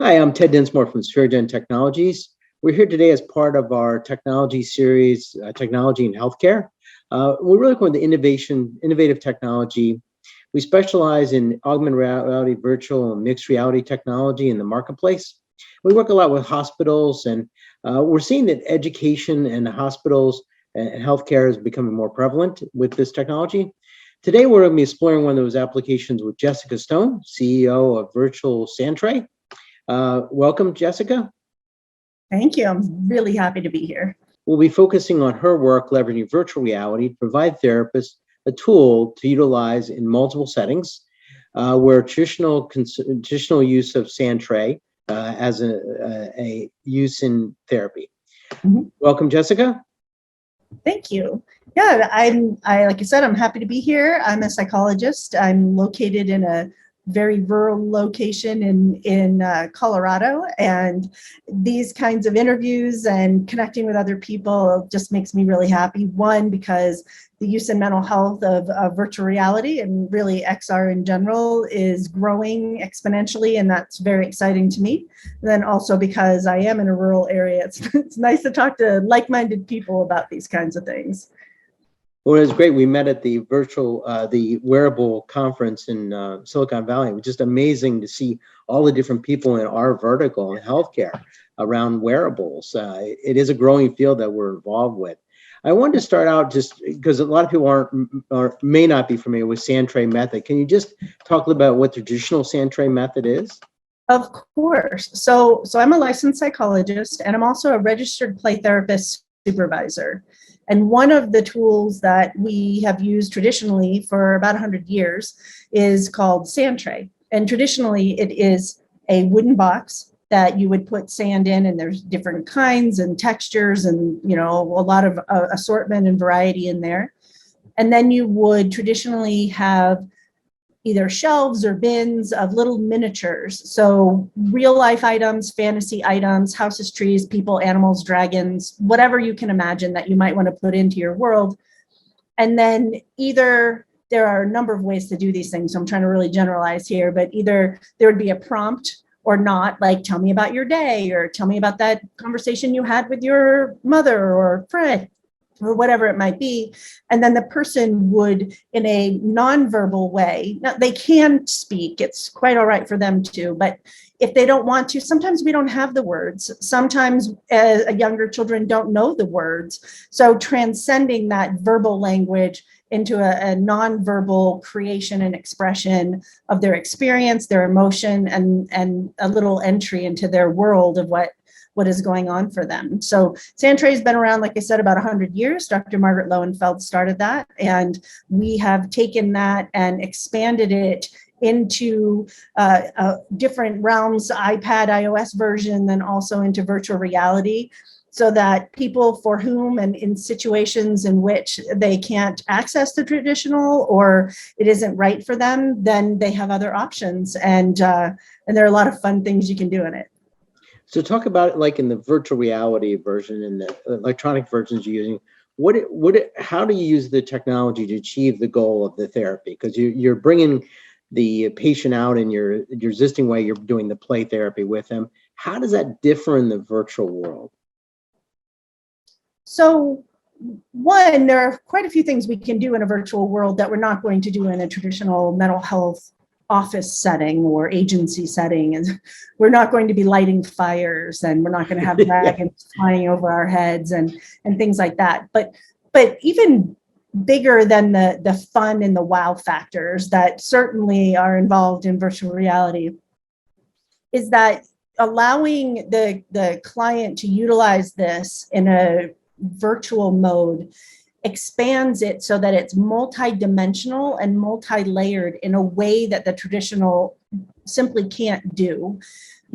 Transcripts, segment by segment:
Hi, I'm Ted Dinsmore from SphereGen Technologies. We're here today as part of our technology series, Technology in Healthcare. We're really going to innovative technology. We specialize in augmented reality, virtual, and mixed reality technology in the marketplace. We work a lot with hospitals, and we're seeing that education and hospitals and healthcare is becoming more prevalent with this technology. Today, we're going to be exploring one of those applications with Jessica Stone, CEO of Virtual Sandtray. Welcome, Jessica. Thank you. I'm really happy to be here. We'll be focusing on her work leveraging virtual reality to provide therapists a tool to utilize in multiple settings, where traditional use of Sandtray as a use in therapy. Mm-hmm. Welcome, Jessica. Thank you. Yeah, like you said, I'm happy to be here. I'm a psychologist. I'm located in a very rural location in Colorado, and these kinds of interviews and connecting with other people just makes me really happy. One, because the use in mental health of virtual reality and really XR in general is growing exponentially, and that's very exciting to me. And then also because I am in a rural area, it's nice to talk to like-minded people about these kinds of things. Well, it was great. We met at the the wearable conference in Silicon Valley. It was just amazing to see all the different people in our vertical in healthcare around wearables. It is a growing field that we're involved with. I wanted to start out just because a lot of people may not be familiar with Sandtray method. Can you just talk a little about what the traditional Sandtray method is? Of course. So I'm a licensed psychologist, and I'm also a registered play therapist supervisor. And one of the tools that we have used traditionally for about 100 years is called Sandtray. And traditionally, it is a wooden box that you would put sand in, and there's different kinds and textures and, a lot of assortment and variety in there. And then you would traditionally have either shelves or bins of little miniatures. So real life items, fantasy items, houses, trees, people, animals, dragons, whatever you can imagine that you might want to put into your world. And then either there are a number of ways to do these things. So I'm trying to really generalize here, but either there would be a prompt or not, like tell me about your day, or tell me about that conversation you had with your mother or friend, or whatever it might be. And then the person would, in a nonverbal way, now they can speak, it's quite all right for them to, but if they don't want to, sometimes we don't have the words. Sometimes younger children don't know the words. So transcending that verbal language into a nonverbal creation and expression of their experience, their emotion, and a little entry into their world of what is going on for them. So Sandtray has been around, like I said, about 100 years. Dr. Margaret Lowenfeld started that, and we have taken that and expanded it into different realms, iPad, iOS version, then also into virtual reality, so that people for whom and in situations in which they can't access the traditional or it isn't right for them, then they have other options. And there are a lot of fun things you can do in it. So talk about it like in the virtual reality version and the electronic versions you're using. How do you use the technology to achieve the goal of the therapy? Because you're bringing the patient out in your existing way, you're doing the play therapy with them. How does that differ in the virtual world? So one, there are quite a few things we can do in a virtual world that we're not going to do in a traditional mental health office setting or agency setting. And we're not going to be lighting fires, and we're not going to have dragons flying over our heads and things like that. But even bigger than the fun and the wow factors that certainly are involved in virtual reality is that allowing the client to utilize this in a virtual mode expands it so that it's multi-dimensional and multi-layered in a way that the traditional simply can't do.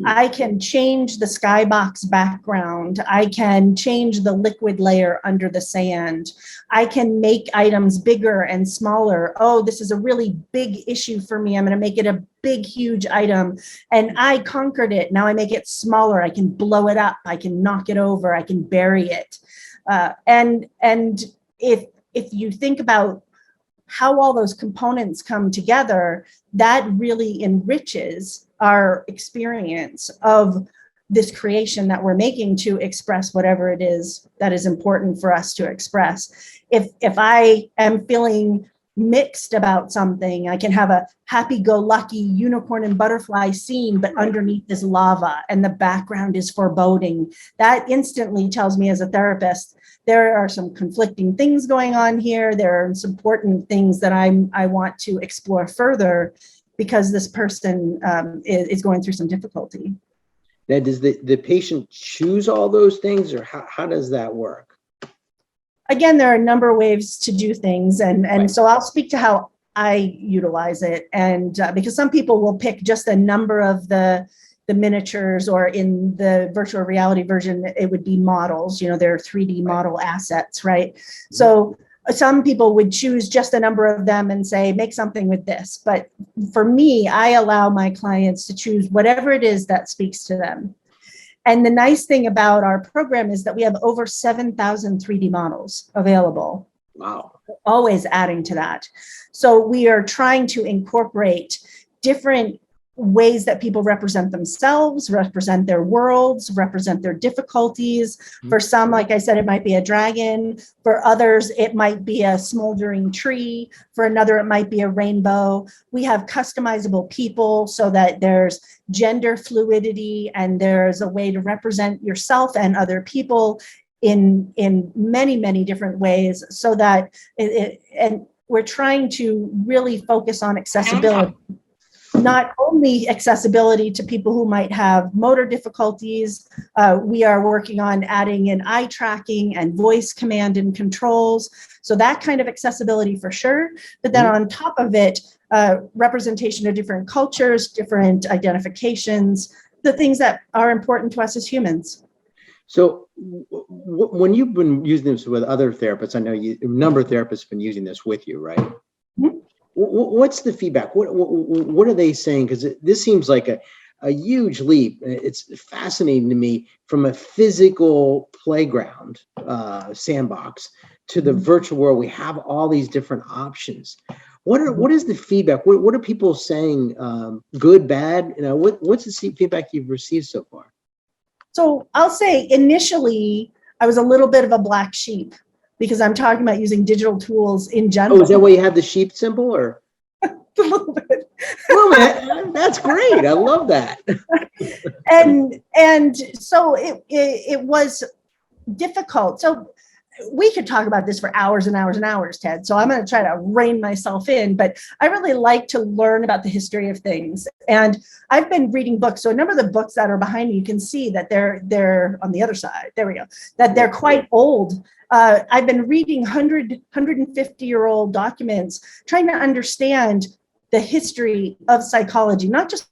I can change the skybox background. I can change the liquid layer under the sand. I can make items bigger and smaller. Oh, this is a really big issue for me. I'm going to make it a big, huge item. And I conquered it. Now I make it smaller. I can blow it up. I can knock it over. I can bury it. And if you think about how all those components come together, that really enriches our experience of this creation that we're making to express whatever it is that is important for us to express. If I am feeling mixed about something, I can have a happy-go-lucky unicorn and butterfly scene, but underneath is lava and the background is foreboding. That instantly tells me as a therapist, there are some conflicting things going on here. There are some important things that I want to explore further because this person is going through some difficulty. Now, does the patient choose all those things, or how does that work? Again, there are a number of ways to do things. And Right. So I'll speak to how I utilize it. And because some people will pick just a number of the miniatures, or in the virtual reality version, it would be models, you know, they're 3D model assets, right? Mm-hmm. So some people would choose just a number of them and say, make something with this. But for me, I allow my clients to choose whatever it is that speaks to them. And the nice thing about our program is that we have over 7,000 3D models available. Wow. Always adding to that. So we are trying to incorporate different ways that people represent themselves, represent their worlds, represent their difficulties. For some, like I said, it might be a dragon. For others, it might be a smoldering tree. For another, it might be a rainbow. We have customizable people so that there's gender fluidity and there's a way to represent yourself and other people in many, many different ways, so that and we're trying to really focus on accessibility. Not only accessibility to people who might have motor difficulties, we are working on adding in eye tracking and voice command and controls. So that kind of accessibility for sure. But then on top of it, representation of different cultures, different identifications, the things that are important to us as humans. So when you've been using this with other therapists, I know a number of therapists have been using this with you, right? Mm-hmm. What's the feedback? What are they saying? Because this seems like a huge leap. It's fascinating to me, from a physical playground sandbox to the virtual world. We have all these different options. What is the feedback? What are people saying? Good, bad? You know, what's the feedback you've received so far? So I'll say initially I was a little bit of a black sheep, because I'm talking about using digital tools in general. Oh, is that why you have the sheep symbol, or? A little bit. Well, man, that's great. I love that. and so it was difficult. So we could talk about this for hours and hours and hours, Ted. So I'm going to try to rein myself in, but I really like to learn about the history of things. And I've been reading books. So a number of the books that are behind me, you can see that they're on the other side. There we go. That they're quite old. I've been reading 150-year-old documents, trying to understand the history of psychology, not just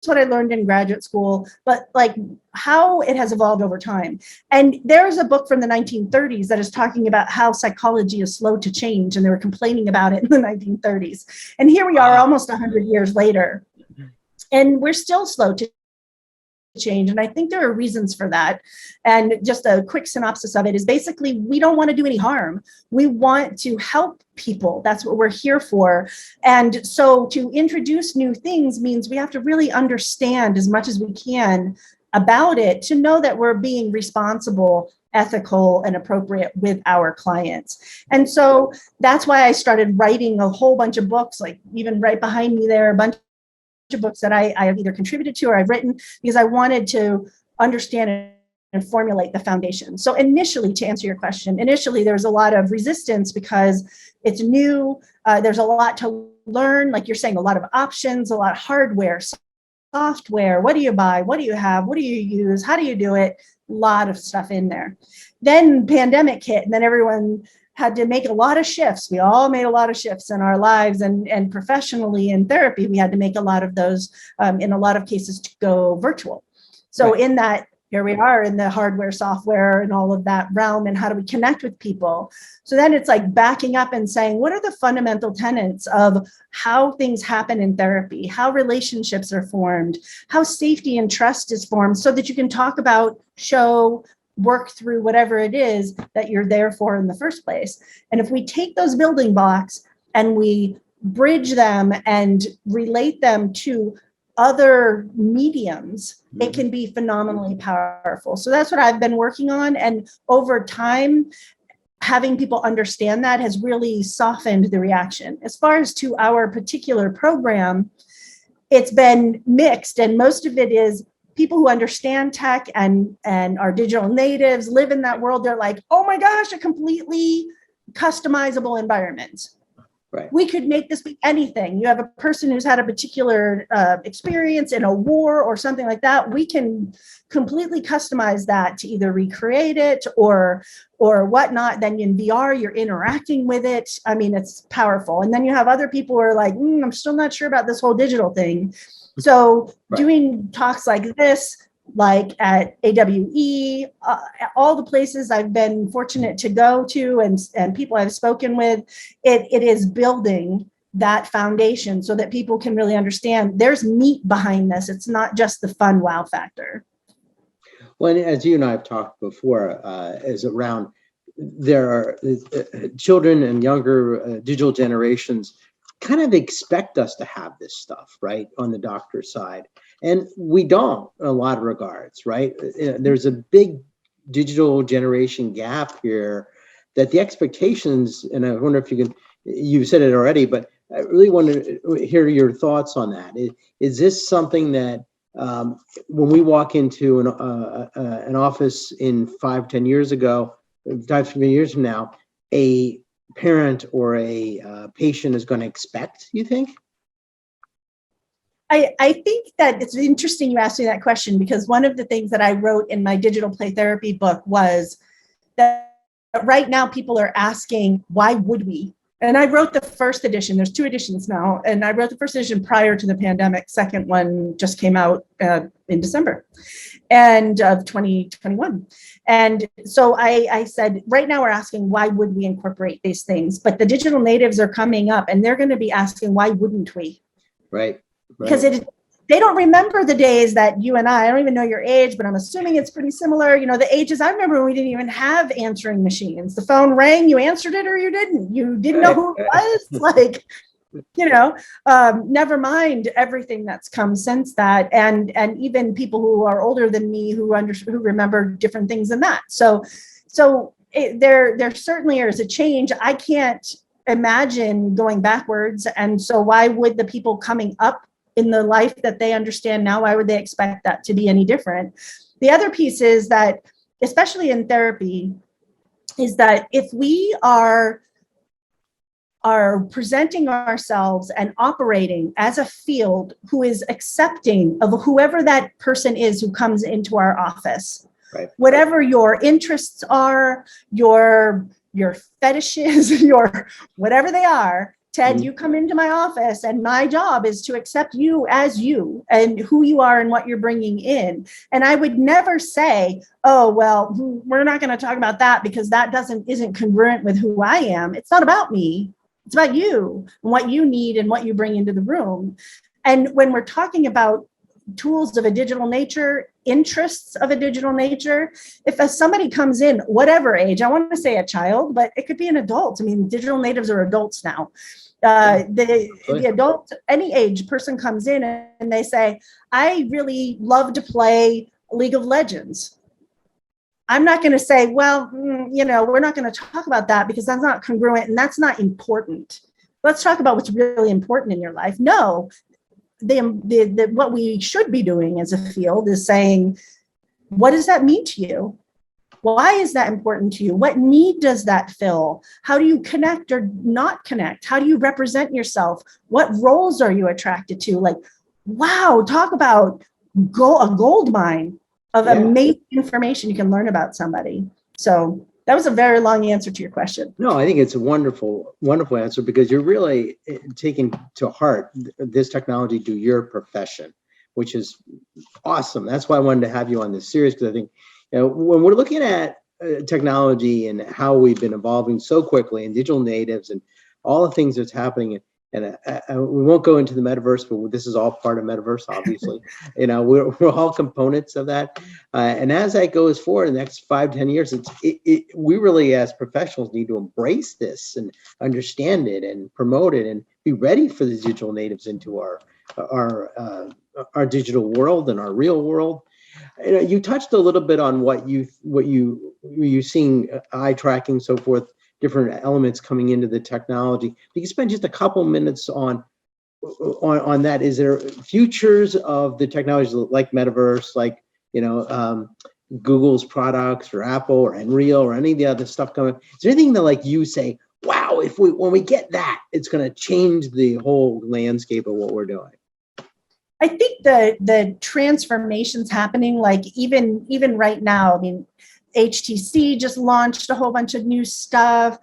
what I learned in graduate school, but like how it has evolved over time. And there's a book from the 1930s that is talking about how psychology is slow to change, and they were complaining about it in the 1930s. And here we are almost 100 years later, and we're still slow to change. And I think there are reasons for that. And just a quick synopsis of it is basically, we don't want to do any harm. We want to help people. That's what we're here for. And so to introduce new things means we have to really understand as much as we can about it, to know that we're being responsible, ethical, and appropriate with our clients. And so that's why I started writing a whole bunch of books, like even right behind me there, a bunch of books that I have either contributed to or I've written, because I wanted to understand and formulate the foundation. So initially, to answer your question, initially there was a lot of resistance because it's new. There's a lot to learn, like you're saying, a lot of options, a lot of hardware, software. What do you buy? What do you have? What do you use? How do you do it? A lot of stuff in there. Then pandemic hit, and then everyone had to make a lot of shifts. We all made a lot of shifts in our lives, and professionally in therapy, we had to make a lot of those, in a lot of cases, to go virtual. So in that, here we are in the hardware, software, and all of that realm, and how do we connect with people? So then it's like backing up and saying, what are the fundamental tenets of how things happen in therapy, how relationships are formed, how safety and trust is formed, so that you can talk about, show, work through whatever it is that you're there for in the first place. And if we take those building blocks and we bridge them and relate them to other mediums, it can be phenomenally powerful. So that's what I've been working on. And over time, having people understand that has really softened the reaction. As far as to our particular program, it's been mixed, and most of it is people who understand tech and are digital natives, live in that world. They're like, oh my gosh, a completely customizable environment. Right. We could make this be anything. You have a person who's had a particular experience in a war or something like that. We can completely customize that to either recreate it or whatnot. Then in VR, you're interacting with it. I mean, it's powerful. And then you have other people who are like, I'm still not sure about this whole digital thing. So doing talks like this, like at AWE, all the places I've been fortunate to go to and people I've spoken with, it is building that foundation so that people can really understand there's meat behind this. It's not just the fun wow factor. Well, and as you and I have talked before, is around there are children and younger digital generations kind of expect us to have this stuff, right, on the doctor side. And we don't in a lot of regards, right? There's a big digital generation gap here that the expectations, and I wonder if you've said it already, but I really want to hear your thoughts on that. Is this something that when we walk into an office in 5-10 years ago, 5-10 years from now, a parent or a patient is going to expect, you think? I think that it's interesting you asked me that question, because one of the things that I wrote in my digital play therapy book was that right now people are asking, why would we? And I wrote the first edition. There's 2 editions now. And I wrote the first edition prior to the pandemic. Second one just came out in December and of 2021. And so I said, right now we're asking, why would we incorporate these things? But the digital natives are coming up and they're going to be asking, why wouldn't we? Right. Because they don't remember the days that you and I don't even know your age, but I'm assuming it's pretty similar. You know, the ages, I remember when we didn't even have answering machines. The phone rang, you answered it or you didn't. You didn't know who it was. Like, you know, never mind everything that's come since that. And even people who are older than me who remember different things than that. So there certainly is a change. I can't imagine going backwards. And so why would the people coming up in the life that they understand now, why would they expect that to be any different? The other piece is that, especially in therapy, is that if we are presenting ourselves and operating as a field who is accepting of whoever that person is who comes into our office, right, whatever your interests are, your fetishes, your whatever they are, Ted, you come into my office and my job is to accept you as you and who you are and what you're bringing in. And I would never say, oh, well, we're not going to talk about that because that isn't congruent with who I am. It's not about me. It's about you and what you need and what you bring into the room. And when we're talking about tools of a digital nature, interests of a digital nature, if somebody comes in, whatever age, I want to say a child, but it could be an adult. I mean, digital natives are adults now. The adult, any age person comes in and they say, I really love to play League of Legends. I'm not going to say, well, you know, we're not going to talk about that because that's not congruent and that's not important. Let's talk about what's really important in your life. No, what we should be doing as a field is saying, what does that mean to you? Why is that important to you? What need does that fill? How do you connect or not connect? How do you represent yourself? What roles are you attracted to? Like, wow, talk about a gold mine of amazing information you can learn about somebody. So that was a very long answer to your question. No, I think it's a wonderful, wonderful answer because you're really taking to heart this technology to your profession, which is awesome. That's why I wanted to have you on this series, because I think, you know, when we're looking at technology and how we've been evolving so quickly and digital natives and all the things that's happening, And we won't go into the metaverse, but this is all part of metaverse, obviously. We're all components of that. And as that goes forward in the next 5-10 years, we really, as professionals, need to embrace this and understand it and promote it and be ready for the digital natives into our digital world and our real world. You touched a little bit on what you seeing, eye tracking, so forth, different elements coming into the technology. You can spend just a couple minutes on that. Is there futures of the technologies like metaverse, like Google's products or Apple or Unreal or any of the other stuff coming? Is there anything that like you say, wow, when we get that, it's going to change the whole landscape of what we're doing? I think the transformations happening, like even right now, I mean, HTC just launched a whole bunch of new stuff.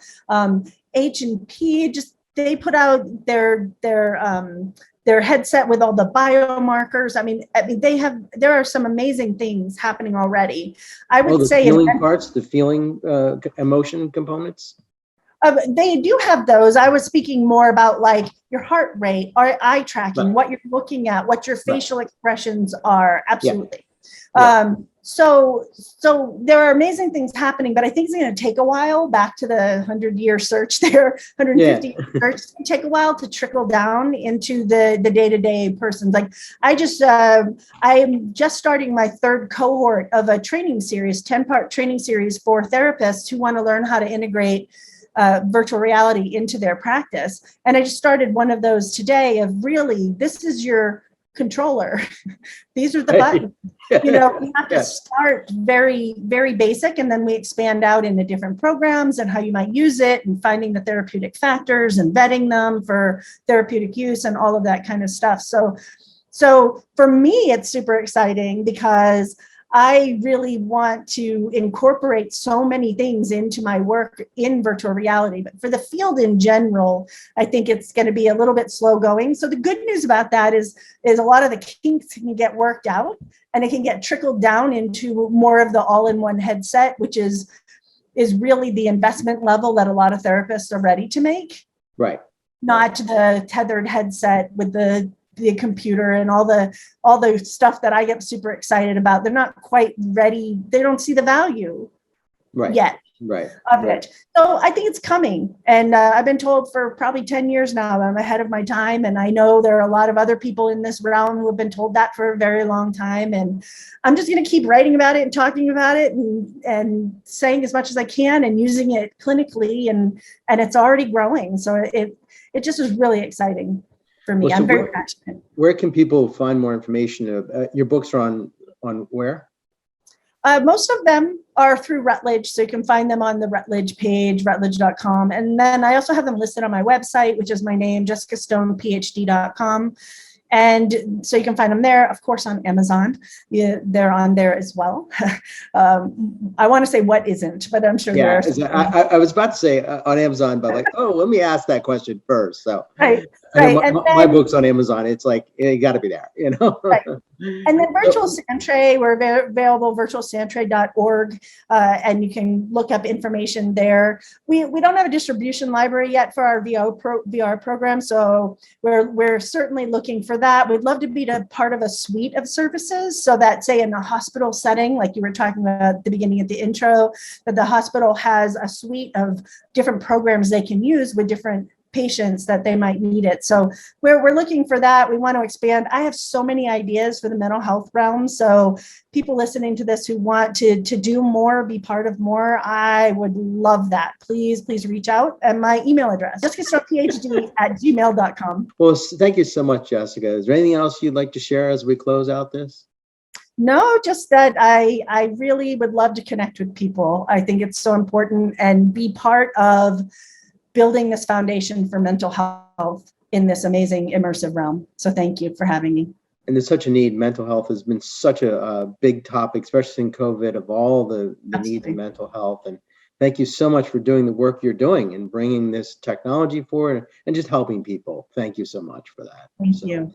H&P they put out their headset with all the biomarkers. I mean, there are some amazing things happening already. I would say feeling parts, the feeling emotion components. They do have those. I was speaking more about like your heart rate, or eye tracking, what you're looking at, what your facial expressions are. Absolutely. Yeah. So there are amazing things happening, but I think it's going to take a while. Back to the 100-year search there, 150 search. It's going to take a while to trickle down into the day-to-day persons. Like I am just starting my 3rd cohort of a training series, 10-part training series for therapists who want to learn how to integrate virtual reality into their practice. And I just started one of those today of really, this is your controller. These are the buttons. We have to start very, very basic, and then we expand out into different programs and how you might use it and finding the therapeutic factors and vetting them for therapeutic use and all of that kind of stuff. So for me, it's super exciting because I really want to incorporate so many things into my work in virtual reality. But for the field in general, I think it's going to be a little bit slow going. So the good news about that is a lot of the kinks can get worked out, and it can get trickled down into more of the all-in-one headset, which is really the investment level that a lot of therapists are ready to make. Right. Not the tethered headset with the computer and all the stuff that I get super excited about. They're not quite ready. They don't see the value yet of it. So I think it's coming. And I've been told for probably 10 years now that I'm ahead of my time. And I know there are a lot of other people in this realm who have been told that for a very long time. And I'm just going to keep writing about it and talking about it and saying as much as I can and using it clinically. And it's already growing. So it just is really exciting for me. I'm very passionate. Where can people find more information? Your books are on where? Most of them are through Routledge, so you can find them on the Routledge page, routledge.com. And then I also have them listed on my website, which is my name, jessicastonephd.com. And so you can find them there, of course, on Amazon. They're on there as well. I want to say what isn't, but I'm sure there are. I was about to say on Amazon, but like, let me ask that question first. So right. My book's on Amazon. It's like, you got to be there, Right. And then Virtual Sandtray, we're available, virtualsandtray.org, and you can look up information there. We don't have a distribution library yet for our VR program, so we're certainly looking for that. We'd love to be a part of a suite of services, so that, say, in a hospital setting, like you were talking about at the beginning of the intro, that the hospital has a suite of different programs they can use with different patients that they might need it. So we're looking for that. We want to expand. I have so many ideas for the mental health realm. So people listening to this who want to do more, be part of more, I would love that. Please reach out. And my email address, jessicastonephd@gmail.com. Well, thank you so much, Jessica. Is there anything else you'd like to share as we close out this? No, just that I really would love to connect with people. I think it's so important and be part of building this foundation for mental health in this amazing immersive realm. So thank you for having me. And there's such a need. Mental health has been such a big topic, especially in COVID, of all the needs of mental health. And thank you so much for doing the work you're doing and bringing this technology forward and just helping people. Thank you so much for that. Thank you.